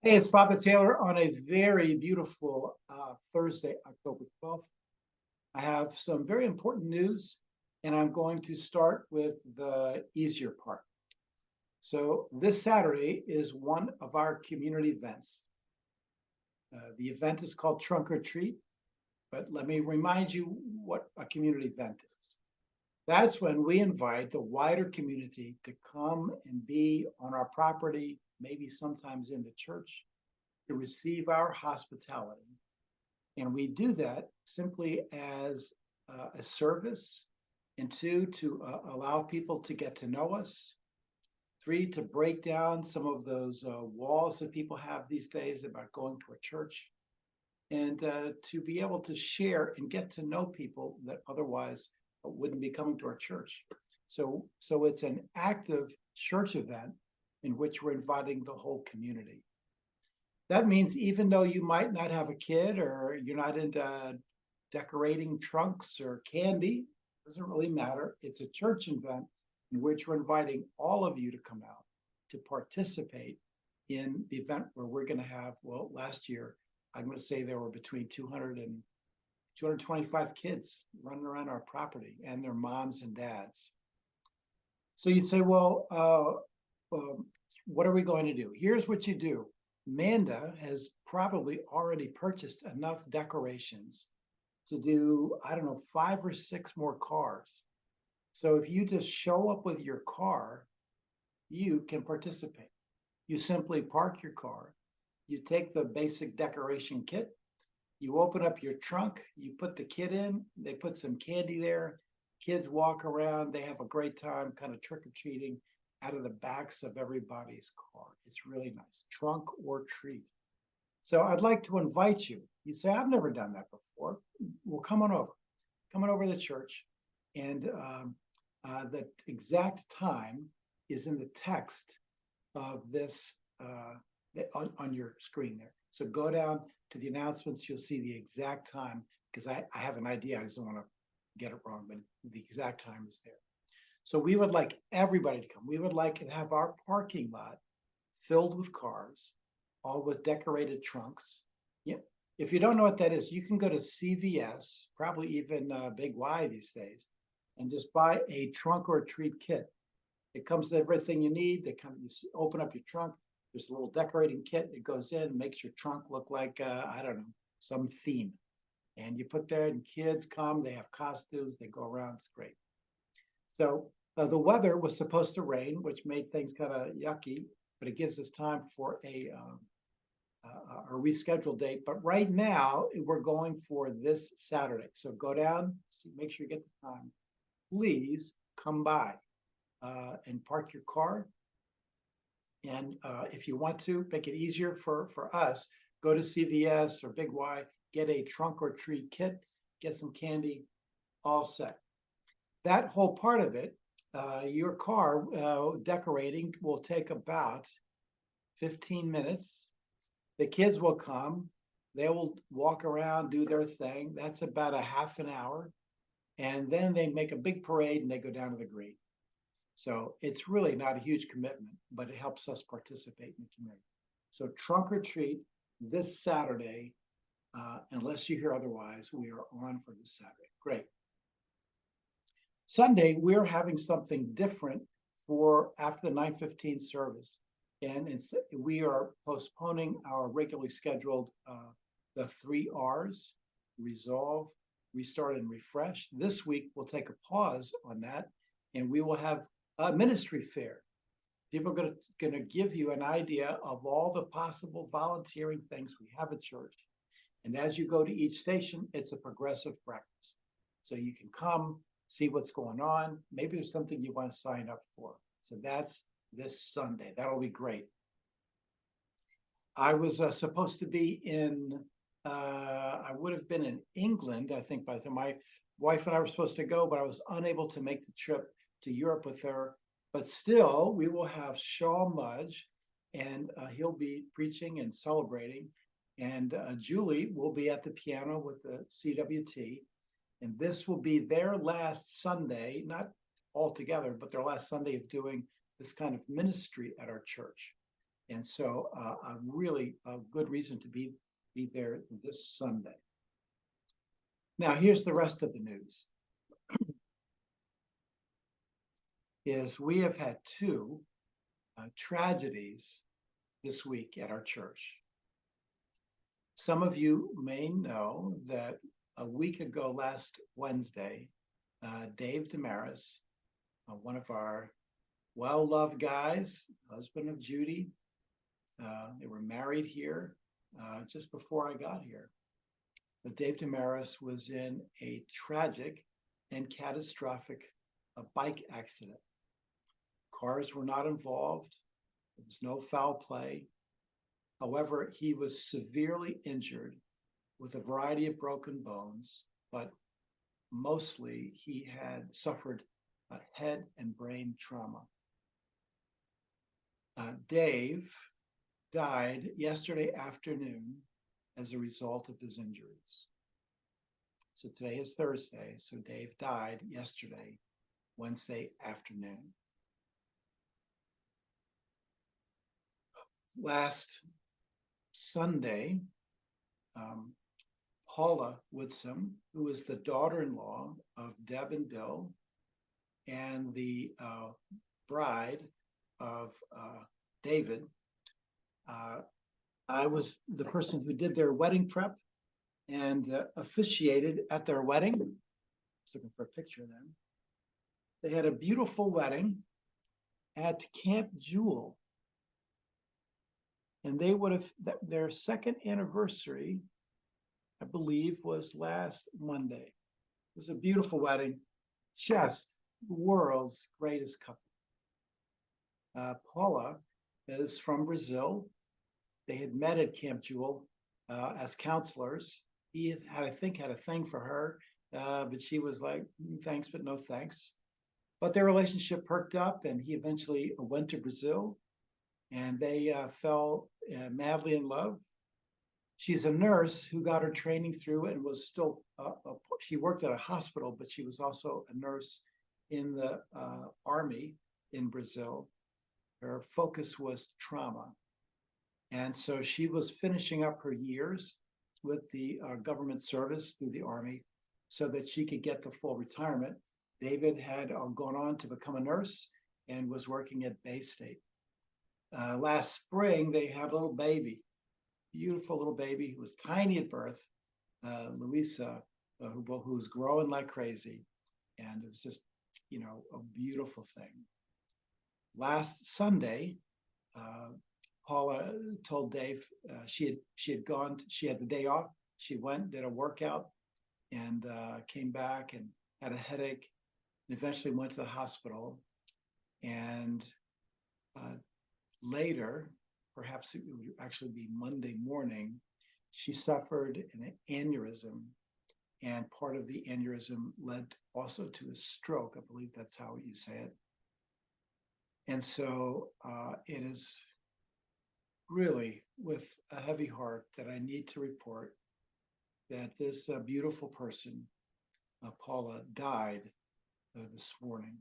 Hey, it's Father Taylor on a very beautiful Thursday, October 12th. I have some very important news, and I'm going to start with the easier part. So, this Saturday is one of our community events. The event is called Trunk or Treat, but let me remind you what a community event is. That's when we invite the wider community to come and be on our property, maybe sometimes in the church, to receive our hospitality. And we do that simply as a service, and two, to allow people to get to know us, three, to break down some of those walls that people have these days about going to a church, and to be able to share and get to know people that otherwise wouldn't be coming to our church. So it's an active church event in which we're inviting the whole community. That means even though you might not have a kid or you're not into decorating trunks or candy, doesn't really matter. It's a church event in which we're inviting all of you to come out to participate in the event where we're going to have, well, last year, I'm going to say there were between 200 and 225 kids running around our property and their moms and dads. So you'd say, well, what are we going to do? Here's what you do. Manda has probably already purchased enough decorations to do, I don't know, 5 or 6 more cars. So if you just show up with your car, you can participate. You simply park your car, you take the basic decoration kit, you open up your trunk, you put the kit in, they put some candy there, kids walk around, they have a great time kind of trick-or-treating out of the backs of everybody's car. It's really nice. Trunk or treat. So I'd like to invite you. You say, I've never done that before. Well, come on over. Come on over to the church. And the exact time is in the text of this on your screen there. So go down to the announcements. You'll see the exact time, because I have an idea. I just don't want to get it wrong, but the exact time is there. So we would like everybody to come. We would like to have our parking lot filled with cars, all with decorated trunks. Yeah. If you don't know what that is, you can go to CVS, probably even Big Y these days, and just buy a trunk or treat kit. It comes with everything you need. You open up your trunk. There's a little decorating kit. It goes in, makes your trunk look like, I don't know, some theme. And you put there, and kids come. They have costumes. They go around. It's great. So the weather was supposed to rain, which made things kind of yucky, but it gives us time for a rescheduled date. But right now, we're going for this Saturday. So go down, make sure you get the time. Please come by and park your car. And if you want to make it easier for us, go to CVS or Big Y, get a trunk or treat kit, get some candy, all set. That whole part of it, your car decorating will take about 15 minutes. The kids will come. They will walk around, do their thing. That's about a half an hour. And then they make a big parade and they go down to the green. So it's really not a huge commitment, but it helps us participate in the community. So trunk or treat this Saturday, unless you hear otherwise, we are on for this Saturday. Great. Sunday, we're having something different for after the 9:15 service. And we are postponing our regularly scheduled the 3 R's: resolve, restart, and refresh. This week, we'll take a pause on that, and we will have a ministry fair. People are going to give you an idea of all the possible volunteering things we have at church. And as you go to each station, it's a progressive breakfast. So you can come, see what's going on. Maybe there's something you want to sign up for. So that's this Sunday. That'll be great. I was supposed to be I would have been in England, I think, by the time my wife and I were supposed to go, but I was unable to make the trip to Europe with her. But still, we will have Shaw Mudge, and he'll be preaching and celebrating. And Julie will be at the piano with the CWT. And this will be their last Sunday, not all together, but their last Sunday of doing this kind of ministry at our church. And so a really good reason to be there this Sunday. Now, here's the rest of the news. Is we have had two tragedies this week at our church. Some of you may know that a week ago, last Wednesday, Dave Damaris, one of our well-loved guys, husband of Judy, they were married here just before I got here. But Dave Damaris was in a tragic and catastrophic bike accident. Cars were not involved. There was no foul play. However, he was severely injured with a variety of broken bones, but mostly he had suffered head and brain trauma. Dave died yesterday afternoon as a result of his injuries. So today is Thursday, so Dave died yesterday, Wednesday afternoon. Last Sunday, Paula Woodson, who is the daughter-in-law of Deb and Bill, and the bride of David, I was the person who did their wedding prep and officiated at their wedding. I was looking for a picture of them. They had a beautiful wedding at Camp Jewel. And they would have, their second anniversary, I believe, was last Monday. It was a beautiful wedding, just the world's greatest couple. Paula is from Brazil. They had met at Camp Jewel as counselors. He had, I think, had a thing for her, but she was like, thanks, but no thanks. But their relationship perked up, and he eventually went to Brazil, and they fell madly in love. She's a nurse who got her training through and was still, she worked at a hospital, but she was also a nurse in the army in Brazil. Her focus was trauma. And so she was finishing up her years with the government service through the army so that she could get the full retirement. David had gone on to become a nurse and was working at Bay State. Last spring, they had a little baby, beautiful little baby who was tiny at birth, Luisa, who was growing like crazy. And it was just, you know, a beautiful thing. Last Sunday, Paula told Dave she had gone, she had the day off. She went, did a workout, and came back and had a headache, and eventually went to the hospital. And later, perhaps it would actually be Monday morning, she suffered an aneurysm, and part of the aneurysm led also to a stroke. I believe that's how you say it. And so it is really with a heavy heart that I need to report that this beautiful person, Paula, died this morning.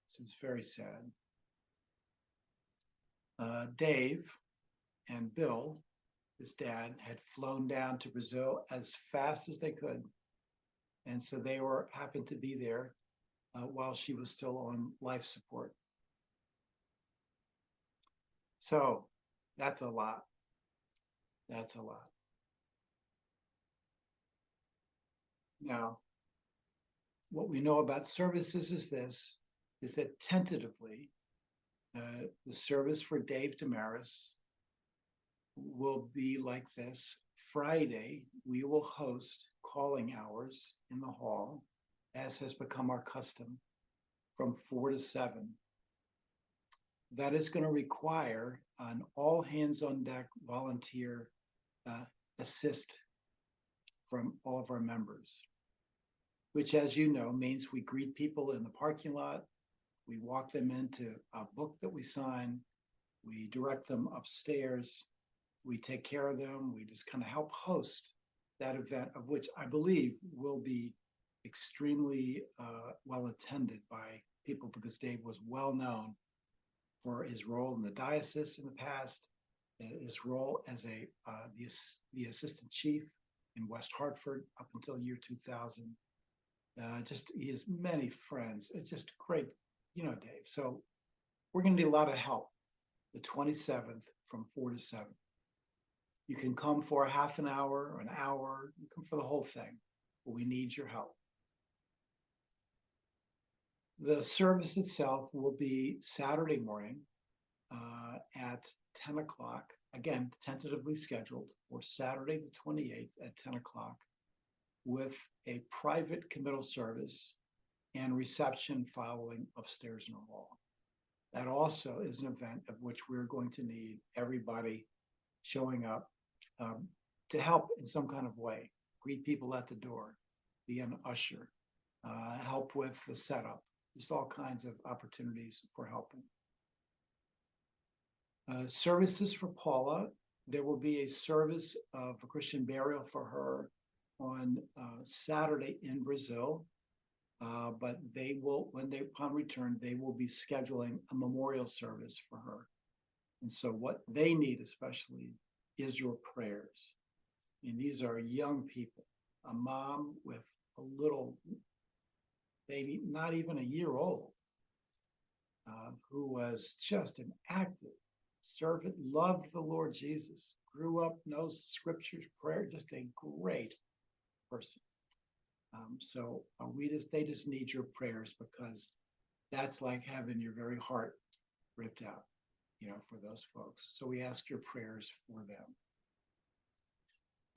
So it's very sad. Dave and Bill, his dad, had flown down to Brazil as fast as they could. And so they happened to be there while she was still on life support. So that's a lot. That's a lot. Now, what we know about services is this, is that tentatively, the service for Dave Damaris will be like this. Friday, we will host calling hours in the hall, as has become our custom, from 4 to 7. That is going to require an all hands on deck volunteer assist from all of our members, which, as you know, means we greet people in the parking lot, we walk them into a book that we sign, we direct them upstairs, we take care of them, we just kind of help host that event, of which I believe will be extremely well attended by people, because Dave was well known for his role in the diocese in the past, his role as the assistant chief in West Hartford up until year 2000. Just he has many friends. It's just great, Dave. So we're going to need a lot of help the 27th from 4 to 7. You can come for a half an hour or an hour. You come for the whole thing, but we need your help. The service itself will be Saturday morning at 10 o'clock. Again, tentatively scheduled for Saturday the 28th at 10 o'clock with a private committal service and reception following upstairs in the hall. That also is an event of which we're going to need everybody showing up to help in some kind of way, greet people at the door, be an usher, help with the setup, just all kinds of opportunities for helping. Services for Paula. There will be a service of a Christian burial for her on Saturday in Brazil. But they will, upon return, they will be scheduling a memorial service for her. And so what they need especially is your prayers. And these are young people, a mom with a little baby, not even a year old, who was just an active servant, loved the Lord Jesus, grew up, knows scriptures, prayer, just a great person. They just need your prayers because that's like having your very heart ripped out, for those folks. So we ask your prayers for them.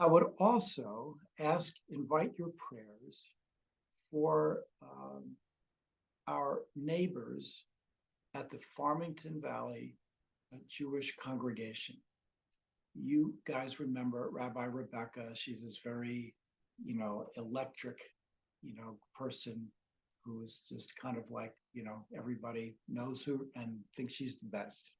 I would also invite your prayers for our neighbors at the Farmington Valley Jewish congregation. You guys remember Rabbi Rebecca. She's this very, electric, person who is just kind of like, everybody knows her and thinks she's the best.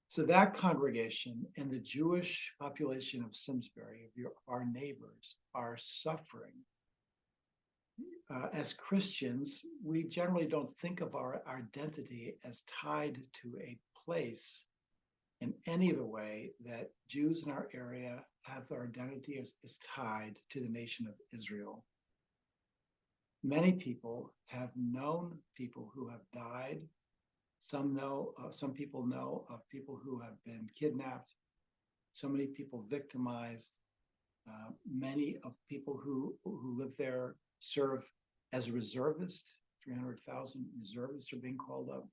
So that congregation and the Jewish population of Simsbury, our neighbors, are suffering. As Christians, we generally don't think of our identity as tied to a place in any of the way that Jews in our area have their identity is tied to the nation of Israel. Many people have known people who have died. Some people know of people who have been kidnapped. So many people victimized. Many of people who live there serve as a reservist. 300,000 reservists are being called up.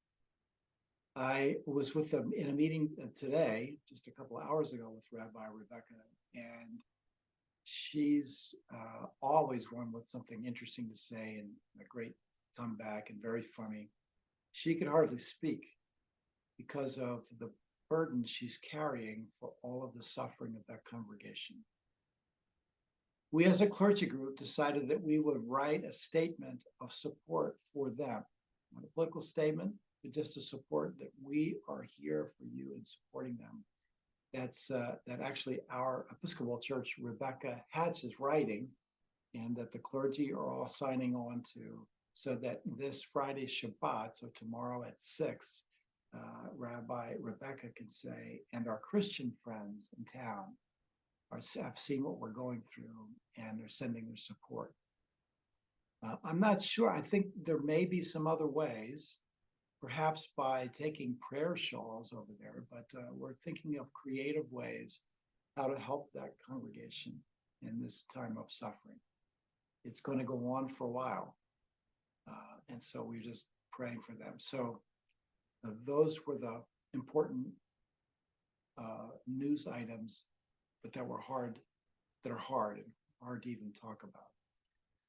I was with them in a meeting today, just a couple of hours ago, with Rabbi Rebecca, and she's always one with something interesting to say and a great comeback and very funny. She could hardly speak because of the burden she's carrying for all of the suffering of that congregation. We as a clergy group decided that we would write a statement of support for them, not a political statement, but just to support that we are here for you and supporting them. That actually our Episcopal Church, Rebecca Hatch, is writing, and that the clergy are all signing on to, so that this Friday Shabbat, so tomorrow at 6, Rabbi Rebecca can say, and our Christian friends in town have seen what we're going through and they're sending their support. I'm not sure. I think there may be some other ways, perhaps by taking prayer shawls over there, but we're thinking of creative ways how to help that congregation in this time of suffering. It's going to go on for a while. And so we're just praying for them. So those were the important news items, but that are hard and hard to even talk about.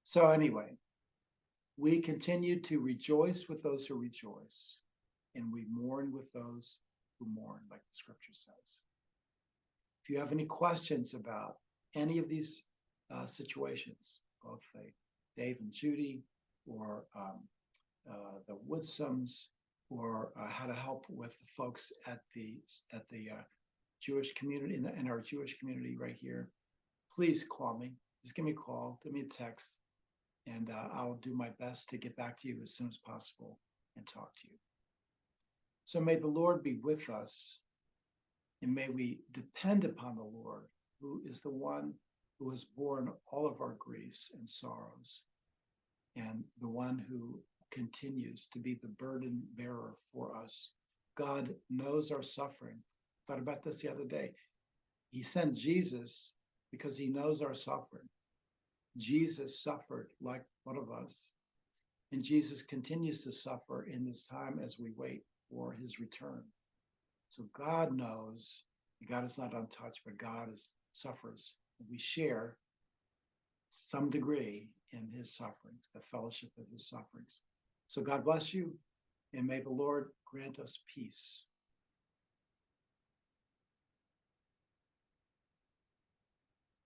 So anyway, we continue to rejoice with those who rejoice, and we mourn with those who mourn, like the scripture says. If you have any questions about any of these situations, both Dave and Judy, or the Woodsums, or how to help with the folks at the Jewish community in our Jewish community right here, please call me. Just give me a call, give me a text, and I'll do my best to get back to you as soon as possible and talk to you. So may the Lord be with us, and may we depend upon the Lord, who is the one who has borne all of our griefs and sorrows, and the one who continues to be the burden bearer for us. God knows our suffering. I thought about this the other day. He sent Jesus because he knows our suffering. Jesus suffered like one of us, and Jesus continues to suffer in this time as we wait for his return. So God knows. God is not untouched, but suffers. We share some degree in his sufferings, the fellowship of his sufferings. So God bless you, and may the Lord grant us peace.